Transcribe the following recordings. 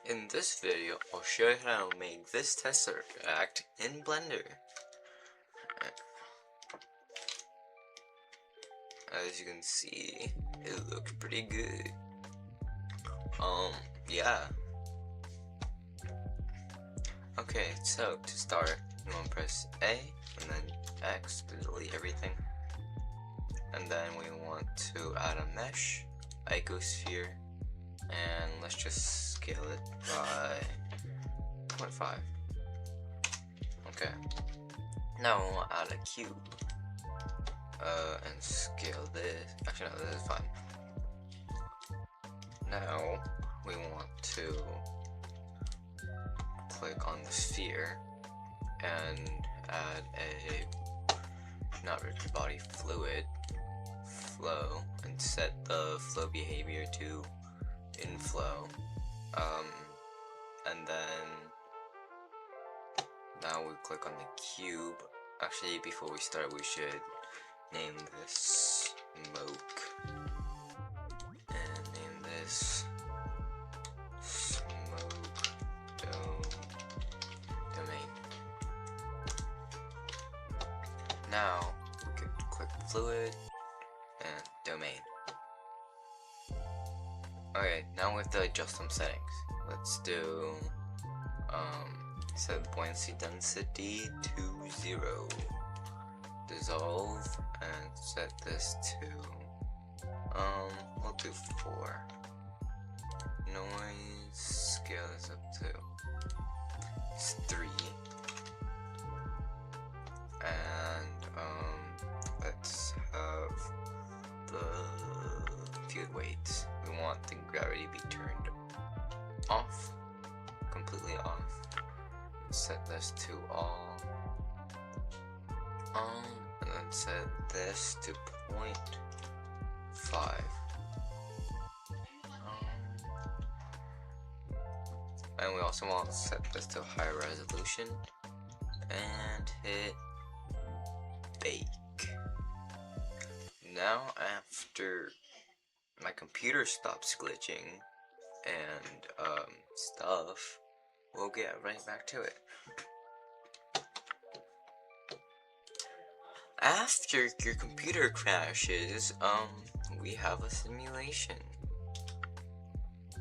In this video, I'll show you how to make this Tesseract in Blender. As you can see, it looks pretty good. Yeah. Okay, so to start, you want to press A and then X to delete everything. And then we want to add a mesh, icosphere, and let's just scale it by 0.5. Okay. Now we want to add a cube. And scale this. Actually, no, this is fine. Now we want to click on the sphere and add a not rigid body fluid flow and set the flow behavior to inflow. And then now we click on the cube. Actually, before we start, we should name this smoke and name this smoke domain. Now we can click fluid and domain. Okay, now we have to adjust some settings. Let's do set buoyancy density to 0. Dissolve and set this to we'll do 4. Noise, scale this up to 3. And let's have the field weights. We want the gravity be turned off, completely off. Set this to all. And then set this to 0.5. And we also want to set this to high resolution and hit bake. Now after my computer stops glitching and stuff, we'll get right back to it. After your computer crashes, we have a simulation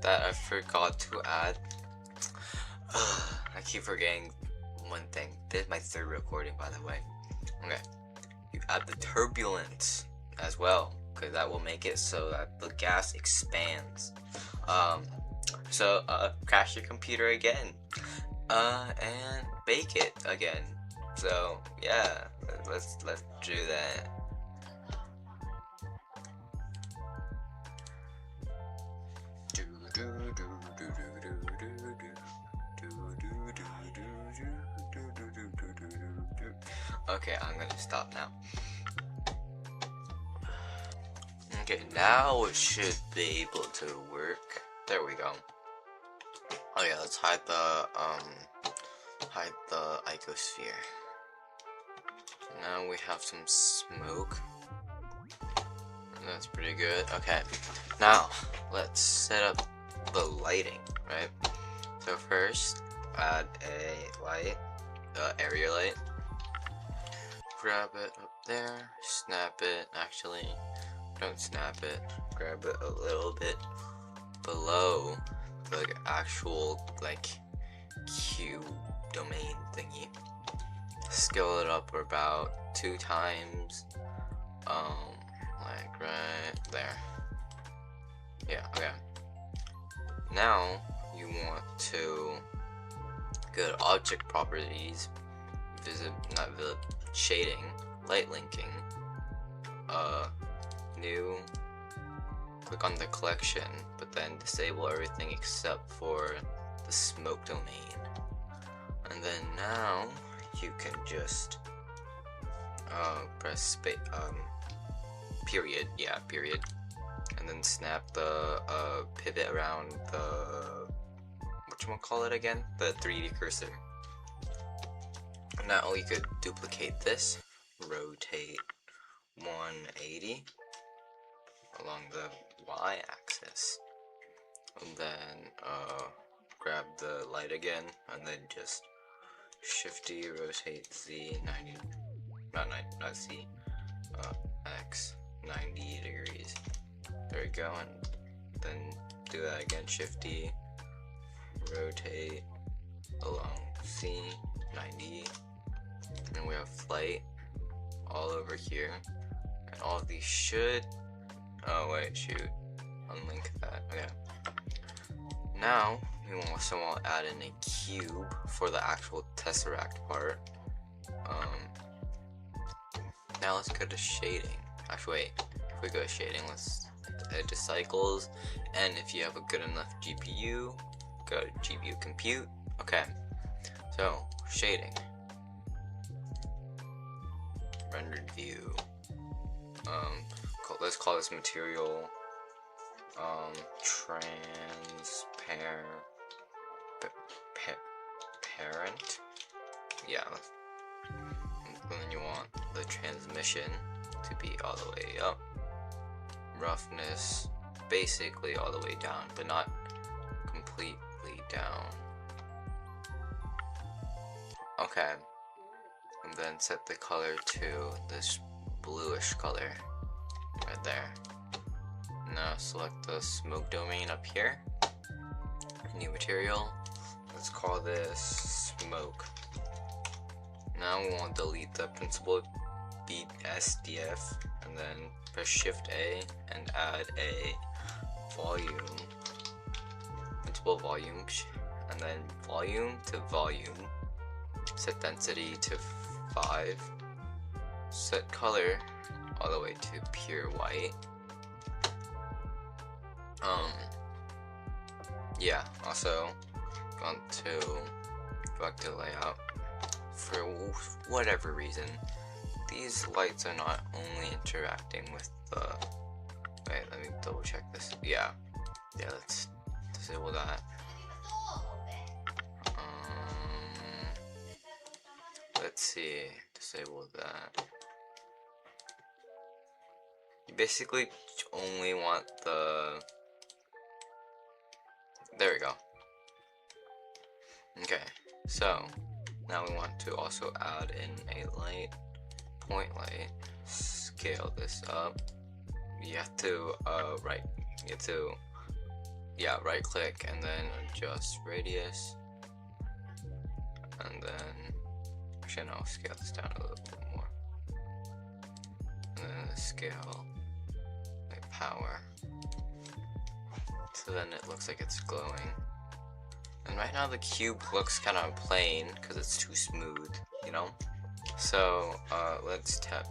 that I forgot to add. I keep forgetting one thing. This is my third recording, by the way. Okay, you add the turbulence as well, because that will make it so that the gas expands. So crash your computer again, and bake it again. So yeah, let's do that. Okay, I'm gonna stop now. Okay, now it should be able to work. There we go. Oh yeah, let's hide the icosphere. Now we have some smoke. That's pretty good. Okay, now let's set up the lighting, right? So first, add a light, area light. Grab it up there, snap it. Actually, don't snap it. Grab it a little bit below the actual cube domain thingy. Scale it up about 2 times, like right there. Yeah, okay. Now you want to go to object properties, shading, light linking, new, click on the collection, but then disable everything except for the smoke domain. And then now you can just press space, period, yeah, period, and then snap the pivot around the, whatchamacallit again, the 3D cursor. Now you could duplicate this, rotate 180 along the y-axis, and then grab grab the light again, and then just Shift D, rotate Z 90, not Z, X 90 degrees. There we go, and then do that again, Shift D, rotate along C 90, and we have light all over here, and all of these should, oh wait, shoot, unlink that, okay. Now, we also want to add in a cube for the actual Tesseract part. Now let's go to shading. Actually, wait, if we go to shading, let's head to cycles, and if you have a good enough GPU, go to GPU compute. Okay, so shading, rendered view. Let's call this material transparent. Yeah, and then you want the transmission to be all the way up, roughness basically all the way down, but not completely down. Okay, and then set the color to this bluish color right there. Now select the smoke domain up here, new material, let's call this smoke. Now we want to delete the principal SDF, and then press Shift A and add a volume, principal volume, and then volume to volume, set density to 5, set color all the way to pure white. Yeah, also go back to layout. For whatever reason, these lights are not only interacting with the, wait, let me double check this. Yeah, let's disable that. Let's see, disable that. You basically only want the, there we go. Okay, so now we want to also add in a light, point light, scale this up. You have to right click and then adjust radius, and then actually no, scale this down a little bit more, and then scale like power, so then it looks like it's glowing. And right now the cube looks kind of plain because it's too smooth, you know? So, let's tap.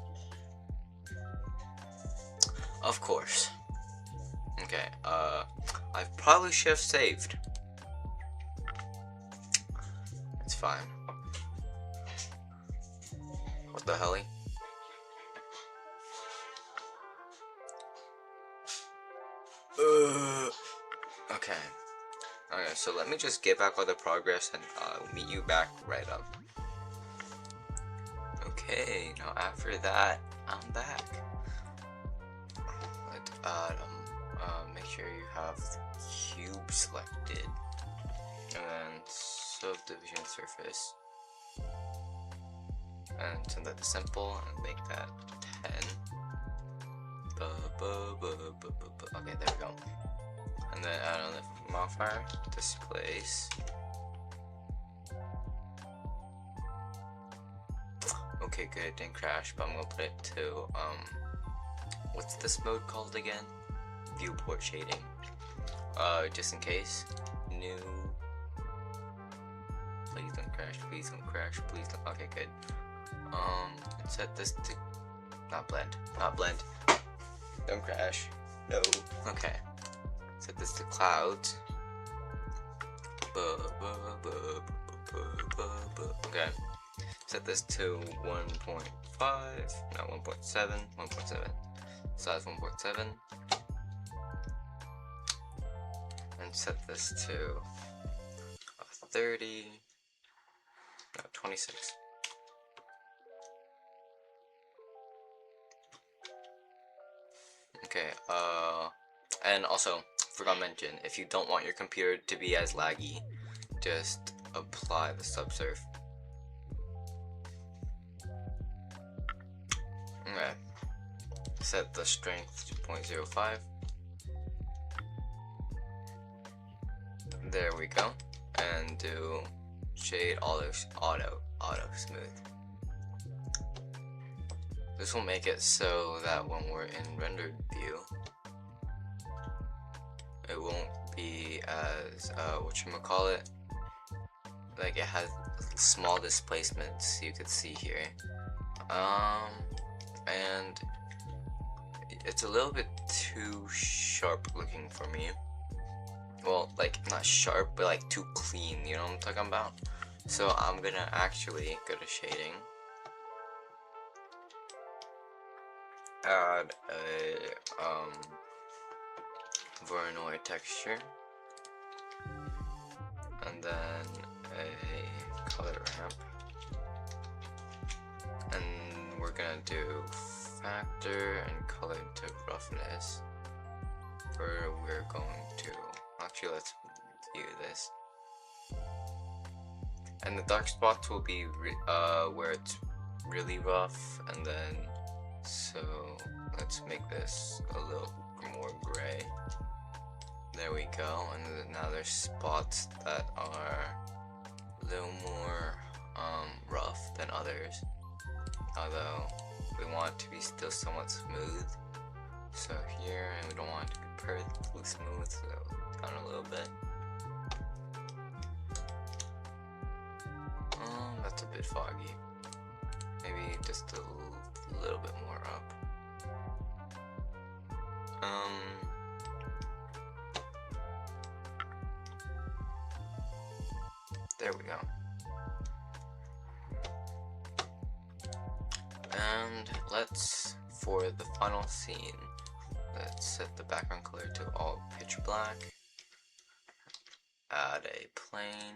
Of course. Okay, I probably should have saved. It's fine. What the hell? Okay. Okay, so let me just get back all the progress and I'll meet you back right up. Okay, now after that, I'm back. Let's add, make sure you have the cube selected. And then subdivision surface. And send that to simple and make that 10. Okay, there we go. And then add on the modifier, displace. Okay, good, didn't crash, but I'm gonna put it to, what's this mode called again? Viewport shading. Just in case. New. Please don't crash, please don't crash, please don't. Okay, good. Set this to, not blend. Don't crash. No. Okay. Set this to clouds. Okay. Set this to 1.5, no, 1.7, 1.7. Size 1.7. And set this to 30, no, 26. Okay, and also, forgot to mention, if you don't want your computer to be as laggy, just apply the subsurf. Okay. Set the strength to 0.05. There we go. And do shade auto smooth. This will make it so that when we're in rendered view, it won't be as whatchamacallit, like it has small displacements you could see here. And it's a little bit too sharp looking for me. Well, like not sharp, but like too clean, you know what I'm talking about? So I'm gonna actually go to shading, add a Voronoi texture, and then a color ramp, and we're gonna do factor and color to roughness, where we're going to actually, let's view this, and the dark spots will be where it's really rough, and then so let's make this a little more gray. There we go. And now there's spots that are a little more rough than others, although we want it to be still somewhat smooth. So here, and we don't want it to be perfectly smooth, so down a little bit. That's a bit foggy. Maybe just a little bit more up. There we go. And let's, for the final scene, let's set the background color to all pitch black. Add a plane.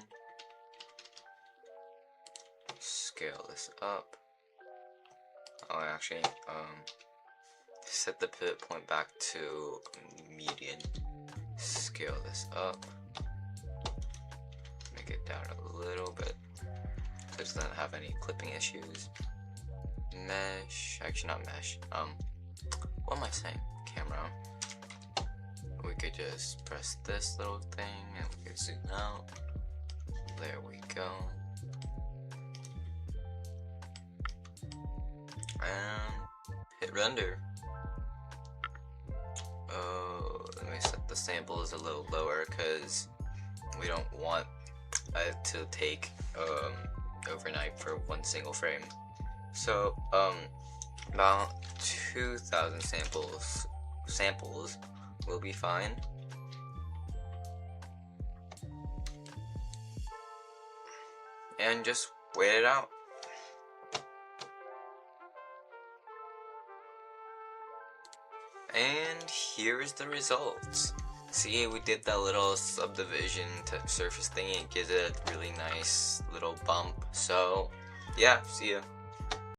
Scale this up. Oh, actually, set the pivot point back to median. Scale this up. Make it down a little bit so it doesn't have any clipping issues. Mesh, actually not mesh. What am I saying? Camera. We could just press this little thing and we could zoom out. There we go. And hit render. Oh, let me set the samples a little lower because we don't want it to take overnight for one single frame. So about 2,000 samples will be fine. And just wait it out. And here's the results. See, we did that little subdivision to surface thing. It gives it a really nice little bump. So yeah, see ya.